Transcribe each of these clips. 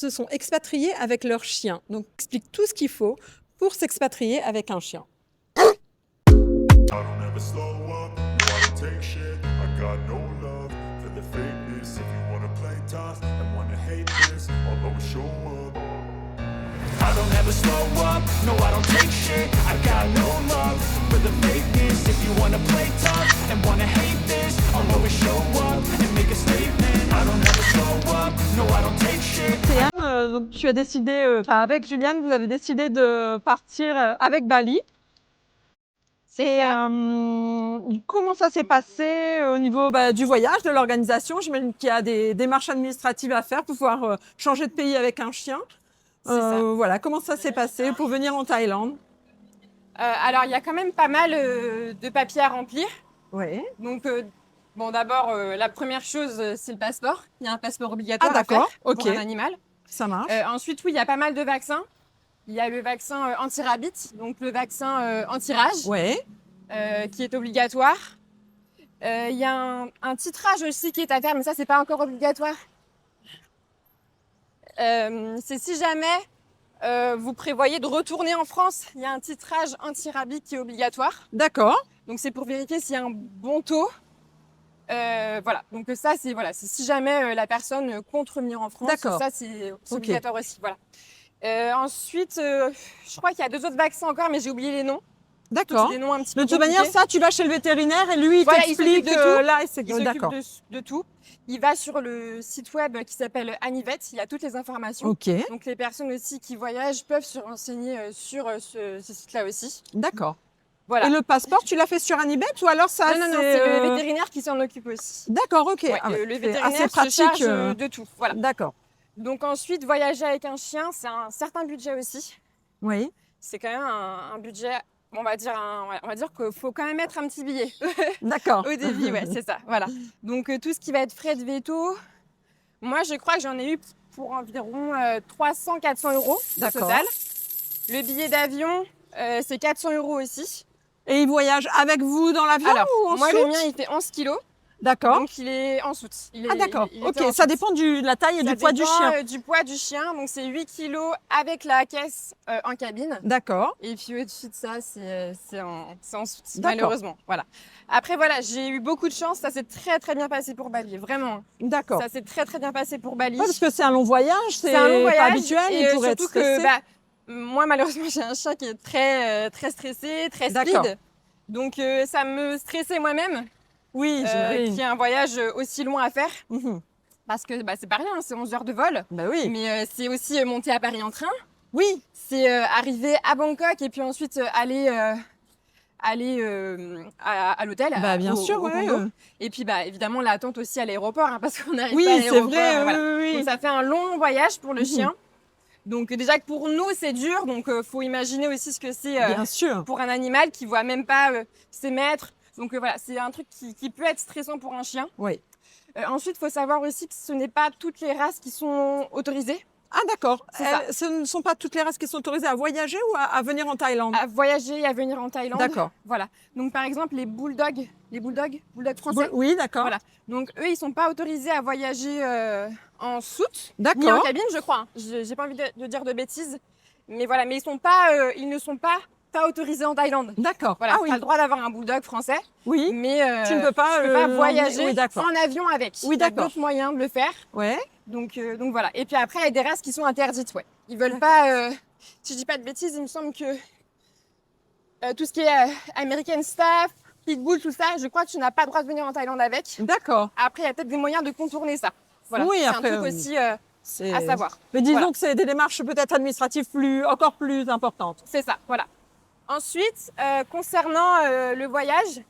se sont expatriés avec leur chien. Donc, explique tout ce qu'il faut pour s'expatrier avec un chien. I don't ever slow up, no, I don't take shit. I got no love for the fakeness. If you wanna play tough and wanna hate this, I'll always show up. I don't ever slow up, no, I don't take shit. I got no love for the fakeness. If you wanna play tough and wanna hate this, I'll always show up and make a statement. I don't ever slow up, no, I don't take shit. Théane, donc tu as décidé, avec Juliane, vous avez décidé de partir avec Bali. Comment ça s'est passé au niveau du voyage, de l'organisation? J'imagine qu'il y a des démarches administratives à faire pour pouvoir changer de pays avec un chien. Voilà, comment ça s'est passé pour venir en Thaïlande? Alors, il y a quand même pas mal de papiers à remplir. Oui. Donc, bon, d'abord, la première chose, c'est le passeport. Il y a un passeport obligatoire à faire d'accord, ok. pour un animal. Ça marche. Ensuite, oui, il y a pas mal de vaccins. Il y a le vaccin anti-rabies, donc le vaccin anti-rage, Oui. qui est obligatoire. Il y a un titrage aussi qui est à faire, mais ça, c'est pas encore obligatoire. C'est si jamais vous prévoyez de retourner en France, il y a un titrage anti-rabies qui est obligatoire. D'accord. Donc c'est pour vérifier s'il y a un bon taux. Voilà. Donc ça, c'est si jamais la personne compte revenir en France. D'accord. Ça, c'est obligatoire aussi. Voilà. Ensuite, je crois qu'il y a 2 autres vaccins encore, mais j'ai oublié les noms. D'accord. C'est des noms un petit peu De toute manière, compliqués. ça, tu vas chez le vétérinaire et lui, il Voilà, il t'explique s'occupe de tout. là, et c'est Il s'occupe d'accord. de tout. Il va sur le site web qui s'appelle Anivet. Il y a toutes les informations. Ok, Donc les personnes aussi qui voyagent peuvent se renseigner sur ce site-là aussi. d'accord. Voilà. Et le passeport, tu l'as fait sur Anibet ou alors ça Non, c'est le vétérinaire qui s'en occupe aussi. D'accord, ok. Ouais, Ah ouais, le c'est vétérinaire assez se pratique. charge de tout. Voilà. D'accord. Donc ensuite, voyager avec un chien, c'est un certain budget aussi. Oui. C'est quand même un budget, on va dire qu'il faut quand même mettre un petit billet D'accord. au début, ouais, c'est ça. Voilà. Donc tout ce qui va être frais de veto, moi je crois que j'en ai eu pour environ 300-400 euros au D'accord. total. Le billet d'avion, c'est 400 euros aussi. Et il voyage avec vous dans l'avion Alors, ou en moi soute? le mien il fait 11 kilos, D'accord. donc il est en soute. Ah d'accord. il était Ok, en ça soute. dépend de la taille et Ça du poids du dépend, chien. du poids du chien, donc c'est 8 kilos avec la caisse en cabine. D'accord. Et puis au-dessus de ça, c'est en soute, D'accord. malheureusement. Voilà. Après, voilà, j'ai eu beaucoup de chance. Ça s'est très, très bien passé pour Bali, vraiment. D'accord. Ça s'est très, très bien passé pour Bali. Ouais, parce que c'est un long voyage, c'est un long voyage. pas habituel, Et il pourrait être surtout stressé. que moi, malheureusement, j'ai un chien qui est très, très stressé, très D'accord. speed. Donc, ça me stressait moi-même Oui, j'imagine. qu'il y ait un voyage aussi loin à faire. Mhm. Parce que c'est pas rien, c'est 11 heures de vol. Bah oui. Mais c'est aussi monter à Paris en train. Oui. C'est arriver à Bangkok et puis ensuite aller à l'hôtel. Bah bien sûr, au ouais. condo. Et puis évidemment l'attente aussi à l'aéroport parce qu'on n'arrive Oui, pas à c'est l'aéroport. vrai. Voilà. Oui. Donc ça fait un long voyage pour le Mhm. chien. Donc déjà que pour nous c'est dur, donc faut imaginer aussi ce que c'est Bien sûr. pour un animal qui voit même pas ses maîtres. Donc voilà, c'est un truc qui peut être stressant pour un chien. Oui. Ensuite, il faut savoir aussi que ce n'est pas toutes les races qui sont autorisées Ah d'accord. C'est ça. Ce ne sont pas toutes les races qui sont autorisées à voyager ou à venir en Thaïlande? à voyager et à venir en Thaïlande. D'accord. Voilà. Donc par exemple les bulldogs français. Oui, d'accord. Voilà. Donc eux, ils sont pas autorisés à voyager en soute, ni en D'accord. cabine, je crois. J'ai pas envie de dire de bêtises, mais voilà. Mais ils ne sont pas autorisés en Thaïlande. D'accord. Voilà. Ah oui. T'as le droit d'avoir un bulldog français, Oui. mais Tu ne peux pas, tu peux pas l'emmener. voyager Oui, d'accord. en avion avec. Oui, Il y a d'accord. d'autres moyens de le faire. Ouais. Donc voilà. Et puis après, il y a des races qui sont interdites. Ouais. Ils veulent pas. Si je dis pas de bêtises, il me semble que tout ce qui est American Staff, Pitbull, tout ça, je crois que tu n'as pas le droit de venir en Thaïlande avec. D'accord. Après, il y a peut-être des moyens de contourner ça. Voilà. Oui, c'est après, un truc aussi C'est... à savoir. Mais disons Voilà. que c'est des démarches peut-être administratives encore plus importantes. C'est ça, voilà. Ensuite, concernant le voyage,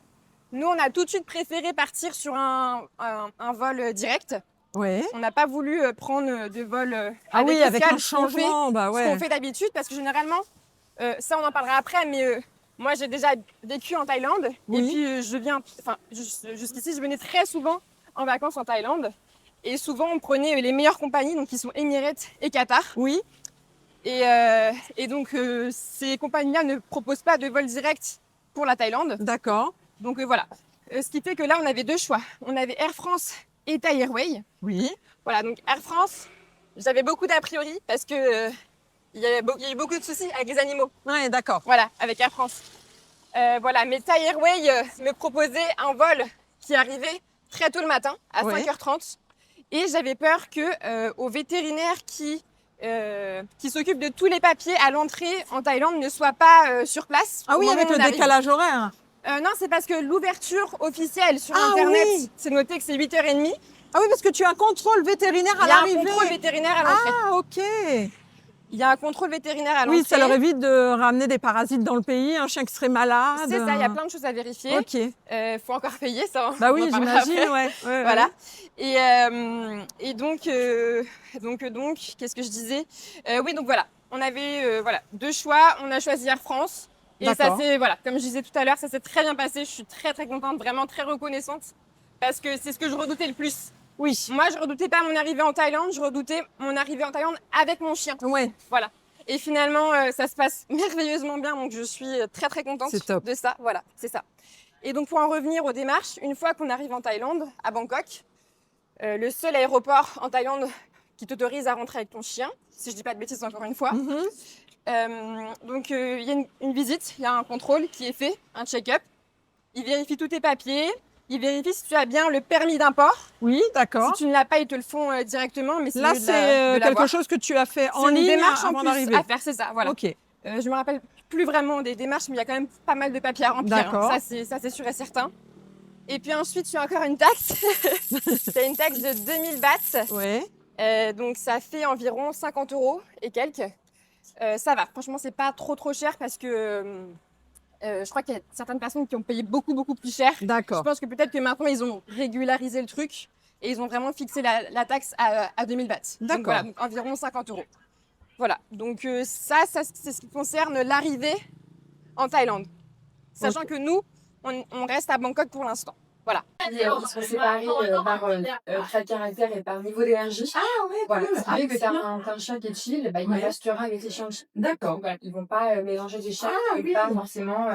nous, on a tout de suite préféré partir sur un vol direct. Oui. On n'a pas voulu prendre de vol Ah oui, avec escale, un ce qu'on fait- changement, bah ce ouais. qu'on fait d'habitude, parce que généralement, ça on en parlera après, mais moi j'ai déjà vécu en Thaïlande, Oui. et puis jusqu'ici je venais très souvent en vacances en Thaïlande, et souvent on prenait les meilleures compagnies, donc qui sont Emirates et Qatar, Oui. et donc ces compagnies-là ne proposent pas de vol direct pour la Thaïlande, D'accord. donc voilà. Ce qui fait que là on avait 2 choix, on avait Air France et Thai Airways. Oui. Voilà, donc Air France, j'avais beaucoup d'a priori parce que il y a eu beaucoup de soucis avec les animaux. Ouais, d'accord. Voilà, avec Air France. Voilà, mais Thai Airways me proposait un vol qui arrivait très tôt le matin, à Ouais. 5h30. Et j'avais peur que au vétérinaire qui s'occupe de tous les papiers à l'entrée en Thaïlande ne soit pas sur place. Ah au oui, moment avec où le on arrive. décalage horaire. Non, c'est parce que l'ouverture officielle sur Ah Internet, oui. c'est noté que c'est 8h30. Ah oui, parce que tu as un contrôle vétérinaire à Il y a un l'arrivée. contrôle vétérinaire à l'entrée. Ah, ok. Il y a un contrôle vétérinaire à l'entrée. Oui, ça leur évite de ramener des parasites dans le pays, un chien qui serait malade. C'est ça, il y a plein de choses à vérifier. Ok. Faut encore payer ça. Bah on oui, en parlera j'imagine, après. ouais. Voilà. Et donc, qu'est-ce que je disais Oui, donc voilà. On avait voilà, 2 choix. On a choisi Air France. Et ça D'accord. c'est, voilà, comme je disais tout à l'heure, ça s'est très bien passé. Je suis très très contente, vraiment très reconnaissante. Parce que c'est ce que je redoutais le plus. Oui. Moi, je redoutais pas mon arrivée en Thaïlande, je redoutais mon arrivée en Thaïlande avec mon chien. Ouais. Voilà. Et finalement, ça se passe merveilleusement bien, donc je suis très très contente C'est top. de ça. Voilà, c'est ça. Et donc pour en revenir aux démarches, une fois qu'on arrive en Thaïlande, à Bangkok, le seul aéroport en Thaïlande qui t'autorise à rentrer avec ton chien, si je dis pas de bêtises encore une fois. Mhm. Donc il y a une visite, il y a un contrôle qui est fait, un check-up. Il vérifie tous tes papiers, il vérifie si tu as bien le permis d'import. Oui, d'accord. Si tu ne l'as pas, ils te le font directement, mais Là, mieux c'est de quelque l'avoir. chose que tu as fait en C'est une ligne démarche en avant plus d'arriver. à faire, c'est ça, voilà. Ok. Je me rappelle plus vraiment des démarches, mais il y a quand même pas mal de papiers à remplir. D'accord. Ça, c'est sûr et certain. Et puis ensuite, tu as encore une taxe. Tu as une taxe de 2000 bahts. Ouais. Donc, ça fait environ 50 € et quelques. Ça va. Franchement, c'est pas trop cher parce que je crois qu'il y a certaines personnes qui ont payé beaucoup plus cher. Je D'accord. pense que peut-être que maintenant, ils ont régularisé le truc et ils ont vraiment fixé la taxe à 2000 bahts. Donc, D'accord. voilà, donc environ 50 €. Voilà. Donc, ça c'est ce qui concerne l'arrivée en Thaïlande. Sachant que nous, on reste à Bangkok pour l'instant. Voilà. Ils sont séparés par trait de caractère et par niveau d'énergie. Ah ouais, Voilà, cool. ce qui fait que t'as un chien qui est chill, bah, il Ouais. restera avec les chiens chill. D'accord. Voilà, ils vont pas mélanger des chiens Ah, et oui. pas forcément.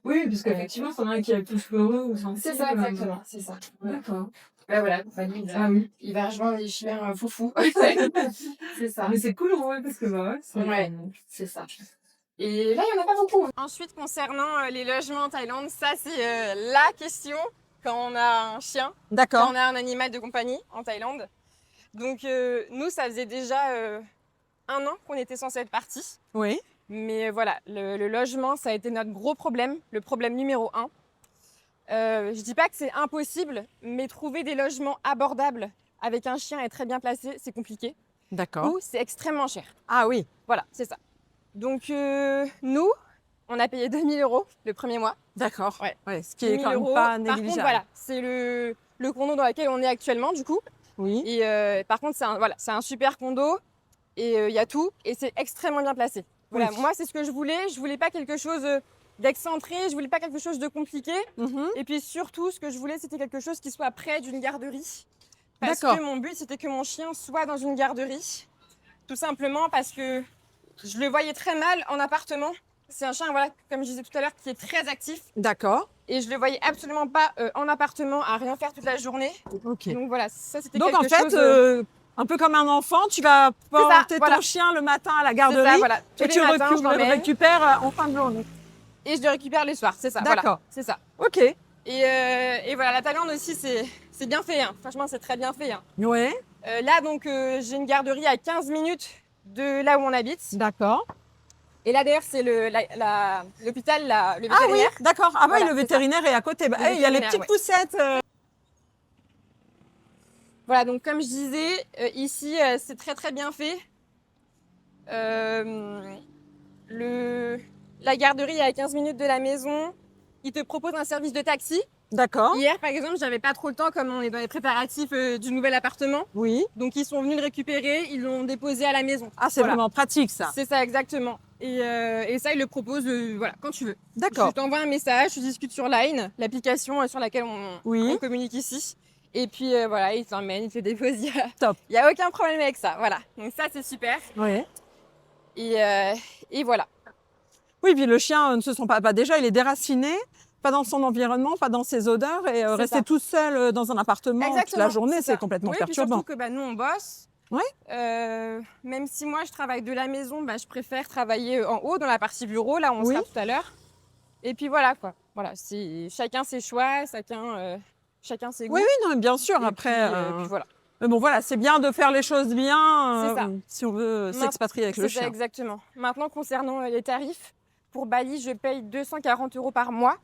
Oui, parce qu'effectivement, c'en a un qui est plus heureux ou sensible. C'est ça, exactement, c'est ça. D'accord. Bah voilà, bah, lui, Ah oui. il va rejoindre les chiens foufou. C'est ça. Mais c'est cool, ouais, parce que bah ouais, Ouais. C'est ça. Et là, il n'y en a pas beaucoup. Ensuite, concernant les logements en Thaïlande, ça c'est la question quand on a un chien, quand D'accord. on a un animal de compagnie en Thaïlande. Donc nous, ça faisait déjà 1 an qu'on était censé être partis. Oui. Mais voilà, le logement, ça a été notre gros problème, le problème numéro 1. Je dis pas que c'est impossible, mais trouver des logements abordables avec un chien et très bien placé, c'est compliqué. D'accord. Ou c'est extrêmement cher. Ah oui. Voilà, c'est ça. Donc nous, on a payé 2000 € le premier mois. D'accord. Ouais. Ce qui est 2000 quand même €. pas Par négligeable. contre, voilà, c'est le condo dans lequel on est actuellement, du coup. Oui. Et par contre, c'est un super condo et il y a tout et c'est extrêmement bien placé. Voilà, Oui. moi, c'est ce que je voulais. Je voulais pas quelque chose d'excentré, je voulais pas quelque chose de compliqué. Mhm. Et puis surtout, ce que je voulais, c'était quelque chose qui soit près d'une garderie. Parce D'accord. que mon but, c'était que mon chien soit dans une garderie. Tout simplement parce que je le voyais très mal en appartement. C'est un chien, voilà, comme je disais tout à l'heure, qui est très actif. D'accord. Et je le voyais absolument pas en appartement à rien faire toute la journée. Ok. Donc voilà, ça c'était Donc quelque en fait, chose. un peu comme un enfant, tu vas porter voilà. ton chien le matin à la C'est garderie ça, voilà. Tous et les tu matins, je le l'emmène récupères en fin de journée. et je le récupère les soirs. C'est ça. Voilà. D'accord. C'est ça. Ok. Et voilà, la Thaïlande aussi, c'est bien fait. Hein. Franchement, c'est très bien fait. Hein. Ouais. Là, donc, j'ai une garderie à 15 minutes de là où on habite. D'accord. Et là, d'ailleurs, c'est l'hôpital, le Ah oui, vétérinaire. d'accord. Ah Voilà, oui, le c'est vétérinaire est à côté. Bah, Le il y a les vétérinaire, petites ouais. poussettes. Voilà, donc comme je disais, ici, c'est très très bien fait. La garderie est à 15 minutes de la maison. Ils te proposent un service de taxi. D'accord. Hier, par exemple, j'avais pas trop le temps comme on est dans les préparatifs du nouvel appartement. Oui. Donc, ils sont venus le récupérer, ils l'ont déposé à la maison. Ah, c'est Voilà. vraiment pratique ça. C'est ça, exactement. Et ça, ils le proposent voilà, quand tu veux. D'accord. Je t'envoie un message, tu discutes sur Line, l'application sur laquelle on Oui. communique ici. Et puis voilà, ils t'emmènent, ils te déposent. Top. Il n'y a aucun problème avec ça. Voilà. Donc ça, c'est super. Oui. Et voilà. Oui, puis le chien ne se sent pas déjà, il est déraciné, pas dans son environnement, pas dans ses odeurs, et rester ça. tout seul dans un appartement toute la Exactement, journée, c'est c'est ça. complètement Oui, puis perturbant. surtout que nous, on bosse. Ouais. Même si moi, je travaille de la maison, bah, je préfère travailler en haut, dans la partie bureau, là où on Oui. sera tout à l'heure. Et puis voilà, quoi. Voilà, chacun ses choix, chacun ses goûts. Oui, oui, non, mais bien sûr. Et Après, puis voilà. mais bon, voilà, c'est bien de faire les choses bien C'est ça. si on veut s'expatrier avec le C'est ça, chien. exactement. Maintenant, concernant les tarifs, pour Bali, je paye 240 € par mois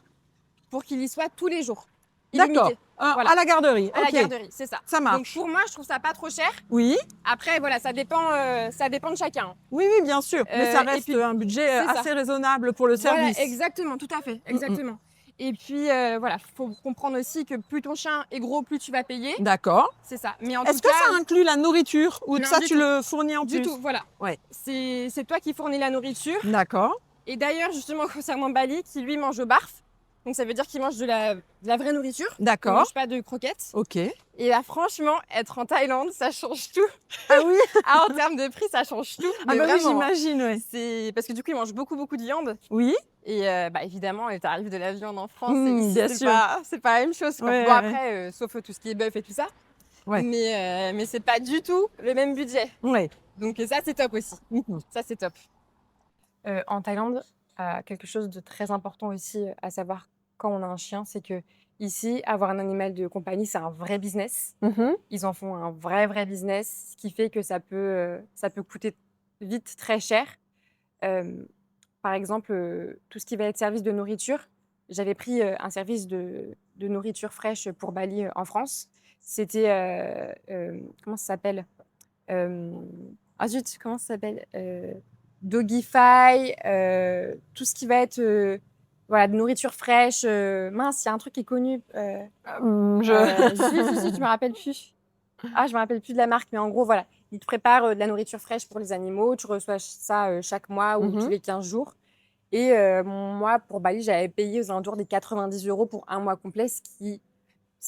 pour qu'il y soit tous les jours. D'accord. Illimité. Voilà. À la garderie. À Ok. la garderie, c'est ça. Ça Donc marche. pour moi, je trouve ça pas trop cher. Oui, Après, voilà, ça dépend de chacun. oui, oui, bien sûr. Mais ça et reste puis, un budget c'est ça. assez raisonnable pour le service. Voilà, exactement, tout à fait, exactement. Et puis voilà, faut comprendre aussi que plus ton chien est gros, plus tu vas payer. D'accord. C'est ça. Mais en Est-ce tout que cas, ça inclut la nourriture ou Non, ça du tu tout. le fournis en du plus? tout, voilà. Ouais. C'est toi qui fournis la nourriture. D'accord. Et d'ailleurs, justement, concernant Bali, qui lui mange au barf, donc ça veut dire qu'il mange de la vraie nourriture. Il D'accord. mange pas de croquettes. Ok. Et là, franchement, être en Thaïlande, ça change tout. Ah oui. Ah, en termes de prix, ça change tout. Ah Mais bah oui, vraiment, j'imagine, ouais. c'est parce que du coup, il mange beaucoup de viande. Oui. Et bah, évidemment, les tarifs de la viande en France, ici, Bien c'est sûr. pas la même chose, quoi. Ouais, Bon, ouais, après, sauf tout ce qui est bœuf et tout ça. Ouais. Mais c'est pas du tout le même budget. Ouais. Donc ça, c'est top aussi. Mhm. Ça, c'est top. En Thaïlande, quelque chose de très important aussi à savoir quand on a un chien, c'est que ici, avoir un animal de compagnie, c'est un vrai business. Mhm. Ils en font un vrai business, ce qui fait que ça peut coûter vite très cher. Par exemple, tout ce qui va être service de nourriture, j'avais pris un service de nourriture fraîche pour Bali en France. C'était, comment ça s'appelle? Ah zut, comment ça s'appelle? Dogify, tout ce qui va être voilà, de nourriture fraîche. Mince, il y a un truc qui est connu. Si, je me rappelle plus. Ah, je me rappelle plus de la marque, mais en gros, voilà. Ils te préparent de la nourriture fraîche pour les animaux. Tu reçois ça chaque mois ou tous les 15 jours. Et moi, pour Bali, j'avais payé aux alentours des 90 € pour un mois complet, ce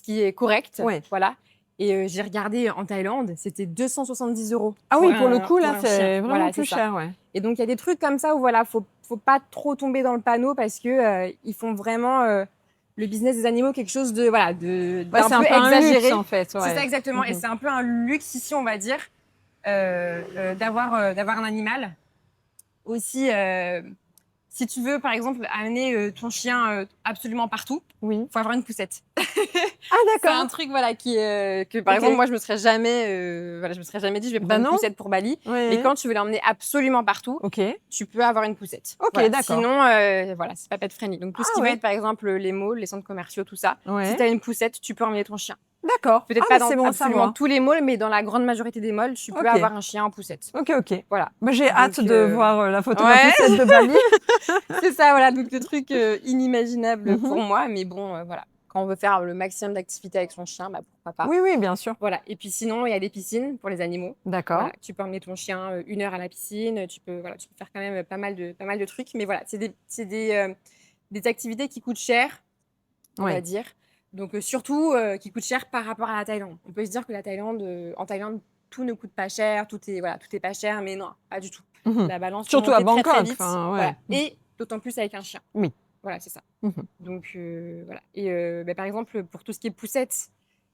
qui est correct. Ouais. Voilà. Et j'ai regardé en Thaïlande, c'était 270 € Ah oui, pour le un- coup, là, un c'est chien. vraiment Voilà, plus c'est ça. cher, ouais. Et donc, il y a des trucs comme ça où voilà, faut pas trop tomber dans le panneau parce que ils font vraiment le business des animaux quelque chose de voilà, Ouais, d'un c'est un peu peu un exagéré. luxe, en fait. C'est Ouais. ça exactement. Et Mhm. c'est un peu un luxe ici, on va dire, d'avoir un animal. Aussi, si tu veux, par exemple, amener ton chien absolument partout, Oui. faut avoir une poussette. Ah, C'est un d'accord. truc voilà que par Ok. exemple moi je me serais jamais dit je vais Bah prendre une non. poussette pour Bali. Ouais. Mais quand tu veux l'emmener absolument partout, Ok. tu peux avoir une poussette. Ok, Voilà. d'accord. Sinon voilà, c'est pas pet friendly. Donc tout ce Ah qui va ouais. être par exemple les malls, les centres commerciaux, tout ça. Ouais. Si tu as une poussette, tu peux emmener ton chien. D'accord. Peut-être Ah, pas mais dans c'est bon à absolument savoir. tous les malls, mais dans la grande majorité des malls, tu peux Ok. avoir un chien en poussette. Ok, ok. Voilà. Bah, j'ai hâte de euh, voir la photo ouais. de la poussette de Bali. C'est ça, voilà, donc le truc inimaginable Mhm. pour moi, mais bon, voilà. Quand on veut faire le maximum d'activités avec son chien, bah pourquoi pas. Oui, oui, bien sûr. Voilà. Et puis sinon, il y a des piscines pour les animaux. D'accord. Voilà. Tu peux emmener ton chien 1 heure à la piscine. Tu peux faire quand même pas mal de trucs. Mais voilà, c'est des activités qui coûtent cher, on Ouais. va dire. Donc surtout qui coûtent cher par rapport à la Thaïlande. On peut se dire que en Thaïlande, tout ne coûte pas cher, tout est pas cher, mais non, pas du tout. Mhm. La balance peut Surtout à monter très Bangkok. vite. Enfin, ouais. Voilà. Et d'autant plus avec un chien. Oui. Voilà, c'est ça. Mhm. Donc voilà. Et par exemple, pour tout ce qui est poussettes,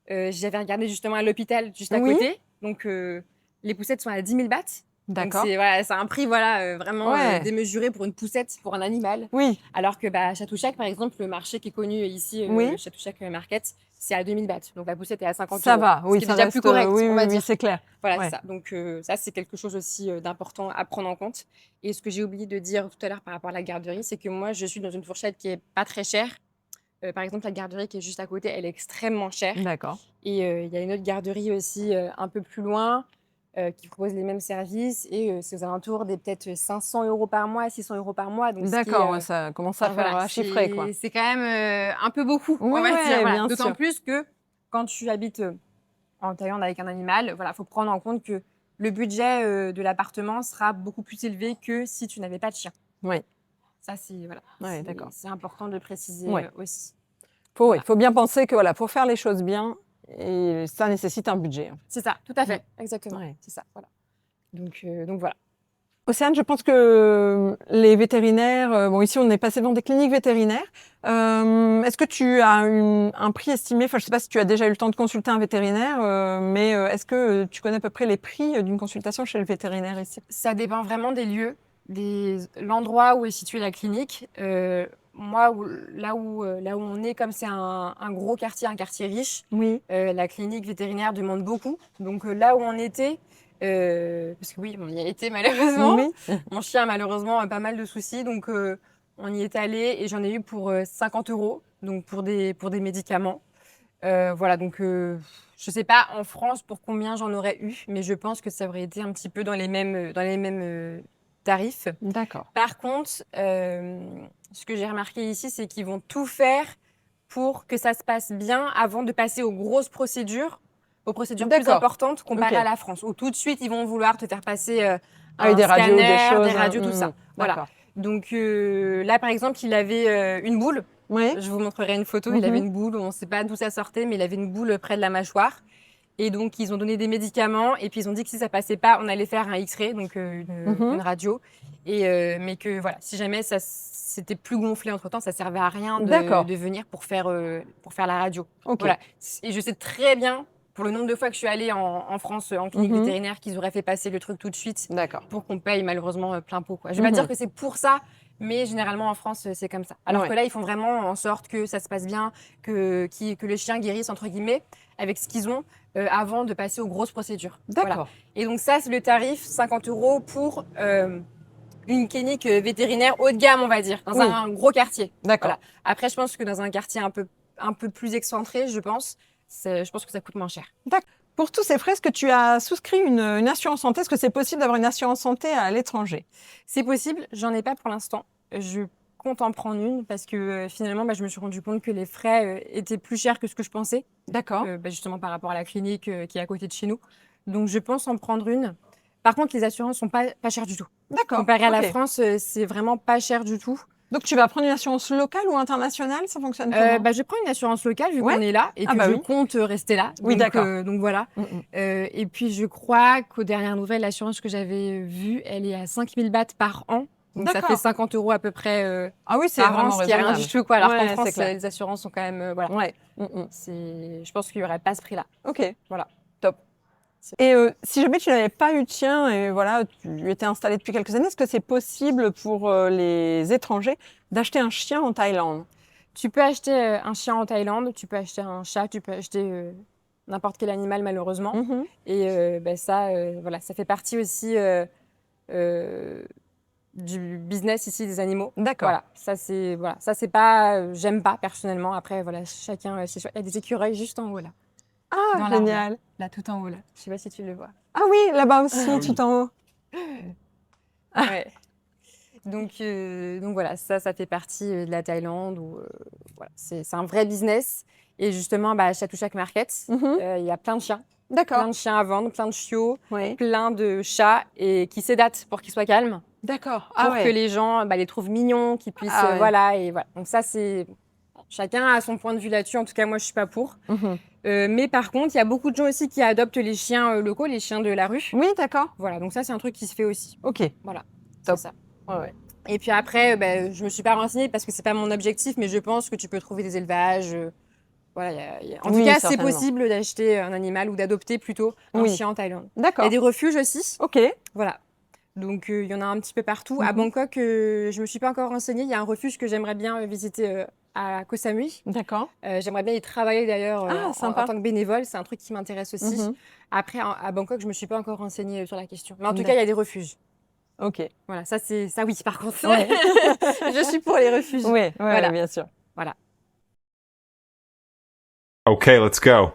j'avais regardé justement à l'hôpital juste à Oui. côté. Donc les poussettes sont à 10 000 bahts. Donc D'accord. c'est un prix vraiment Ouais. démesuré pour une poussette, pour un animal. Oui. Alors que à Chatuchak, par exemple, le marché qui est connu ici, Oui. Chatuchak Market, c'est à 2000 bahts. Donc la poussette est à 50 Ça €. va. Oui, ce qui ça est déjà reste. plus correct, Oui, on va oui, dire. c'est clair. Voilà, Ouais. c'est ça. Donc ça, c'est quelque chose aussi d'important à prendre en compte. Et ce que j'ai oublié de dire tout à l'heure par rapport à la garderie, c'est que moi, je suis dans une fourchette qui est pas très chère. Par exemple, la garderie qui est juste à côté, elle est extrêmement chère. D'accord. Et il y a une autre garderie aussi un peu plus loin qui propose les mêmes services. Et c'est aux alentours des peut-être 500 € par mois, 600 € par mois. Donc, ce qui est, D'accord. Ouais, ça commence à enfin, faire voilà, à chiffrer, quoi. c'est quand même un peu beaucoup, Oui, on va ouais, dire. Voilà. bien D'autant sûr. plus que quand tu habites en Thaïlande avec un animal, voilà, faut prendre en compte que le budget de l'appartement sera beaucoup plus élevé que si tu n'avais pas de chien. Oui. Ça, c'est voilà, Ouais, d'accord. c'est important de préciser Ouais. aussi. Oui, faut bien penser que voilà, pour faire les choses bien, et ça nécessite un budget. C'est ça, tout à fait, exactement. Ouais. C'est ça, voilà. Donc voilà. Océane, je pense que les vétérinaires, bon ici on est passé dans des cliniques vétérinaires. Est-ce que tu as un prix estimé? Enfin, je sais pas si tu as déjà eu le temps de consulter un vétérinaire, mais est-ce que tu connais à peu près les prix d'une consultation chez le vétérinaire ici? Ça dépend vraiment des lieux, l'endroit où est située la clinique. Moi, là où on est, comme c'est un gros quartier, un quartier riche, Oui. la clinique vétérinaire demande beaucoup. Donc là où on était, parce que oui, on y a été malheureusement. Oui. Mon chien a malheureusement pas mal de soucis, donc on y est allé et j'en ai eu pour 50 €, donc pour des médicaments. Voilà, donc je sais pas en France pour combien j'en aurais eu, mais je pense que ça aurait été un petit peu dans les mêmes tarifs. D'accord. Par contre, ce que j'ai remarqué ici, c'est qu'ils vont tout faire pour que ça se passe bien avant de passer aux grosses procédures, aux procédures plus D'accord. importantes comparées Ok. à la France, où tout de suite, ils vont vouloir te faire passer Ah oui, un des radios, des scanner, choses. des radios, tout ça. Voilà. D'accord. Donc là, par exemple, il avait une boule. Oui. Je vous montrerai une photo. Il avait une boule, on ne sait pas d'où ça sortait, mais il avait une boule près de la mâchoire. Et donc, ils ont donné des médicaments et puis ils ont dit que si ça passait pas, on allait faire un X-ray, donc une radio. Et, mais que voilà, si jamais ça s'était plus gonflé entre-temps, ça servait à rien de venir pour faire la radio. Ok. Voilà. Et je sais très bien, pour le nombre de fois que je suis allée en France en clinique vétérinaire, qu'ils auraient fait passer le truc tout de suite D'accord. pour qu'on paye malheureusement plein pot, quoi. Je vais pas dire que c'est pour ça, mais généralement en France, c'est comme ça. Alors que là, ils font vraiment en sorte que ça se passe bien, que les chiens guérissent, entre guillemets, avec ce qu'ils ont avant de passer aux grosses procédures. D'accord. Voilà. Et donc ça, c'est le tarif, 50 € pour une clinique vétérinaire haut de gamme, on va dire, dans un gros quartier. D'accord. Voilà. Après, je pense que dans un quartier un peu plus excentré, je pense que ça coûte moins cher. D'accord. Pour tous ces frais, est-ce que tu as souscrit une assurance santé? Est-ce que c'est possible d'avoir une assurance santé à l'étranger? C'est possible, j'en ai pas pour l'instant. Je compte en prendre une parce que finalement, je me suis rendu compte que les frais étaient plus chers que ce que je pensais. D'accord. Justement par rapport à la clinique qui est à côté de chez nous. Donc je pense en prendre une. Par contre, les assurances sont pas chères du tout. D'accord. Comparé à la Ok. France, c'est vraiment pas cher du tout. Donc tu vas prendre une assurance locale ou internationale? Ça fonctionne comment? Je prends une assurance locale vu Ouais. qu'on est là et Ah que bah je oui. compte rester là. Oui, d'accord. Donc voilà. Et puis je crois qu'aux dernières nouvelles, l'assurance que j'avais vue, elle est à 5000 bahts par an. Donc ça D'accord. fait 50 € à peu près Ah oui, c'est par an, vraiment ce qui est rien raisonnable. du tout, quoi. Alors Ouais, qu'en c'est France, clair. les assurances sont quand même voilà. Ouais. Je pense qu'il y aurait pas ce prix-là. Ok. Voilà. Top. Et si jamais tu n'avais pas eu de chien et voilà, tu étais installé depuis quelques années, est-ce que c'est possible pour les étrangers d'acheter un chien en Thaïlande? Tu peux acheter un chien en Thaïlande, tu peux acheter un chat, tu peux acheter n'importe quel animal malheureusement. Et ça, voilà, ça fait partie aussi du business ici des animaux. D'accord. Voilà, ça c'est pas, j'aime pas personnellement. Après voilà, chacun c'est choix. Il y a des écureuils juste en haut là. Ah, Dans l'arbre, génial. là tout en haut là. Je sais pas si tu le vois. Ah oui, là-bas aussi, tout en haut. Ouais. Donc voilà, ça fait partie de la Thaïlande où voilà, c'est un vrai business. Et justement, Chatuchak Market, il y a plein de chiens. D'accord. Plein de chiens à vendre, plein de chiots, Oui. plein de chats et qui sédatent pour qu'ils soient calmes, D'accord. pour que les gens les trouvent mignons, qu'ils puissent Ah ouais. voilà et voilà. Donc ça c'est chacun a son point de vue là-dessus. En tout cas, moi je suis pas pour. Mais par contre, il y a beaucoup de gens aussi qui adoptent les chiens locaux, les chiens de la rue. Oui, d'accord. Voilà, donc ça c'est un truc qui se fait aussi. Ok. Voilà, Top. c'est ça. Ouais. Et puis après, je me suis pas renseignée parce que c'est pas mon objectif, mais je pense que tu peux trouver des élevages. Voilà, en tout cas, c'est certainement. possible d'acheter un animal ou d'adopter plutôt un chien en Thaïlande. Il y D'accord. a des refuges aussi. Ok. Voilà. Donc, il y en a un petit peu partout. À Bangkok, je me suis pas encore renseignée. Il y a un refuge que j'aimerais bien visiter à Koh Samui. D'accord. J'aimerais bien y travailler d'ailleurs en sympa. tant que bénévole. C'est un truc qui m'intéresse aussi. Après, à Bangkok, je me suis pas encore renseignée sur la question. Mais en tout cas, il y a des refuges. Ok. Voilà, ça oui, par contre. Ouais. Je suis pour les refuges. Oui, Voilà. bien sûr. Voilà. Okay, let's go.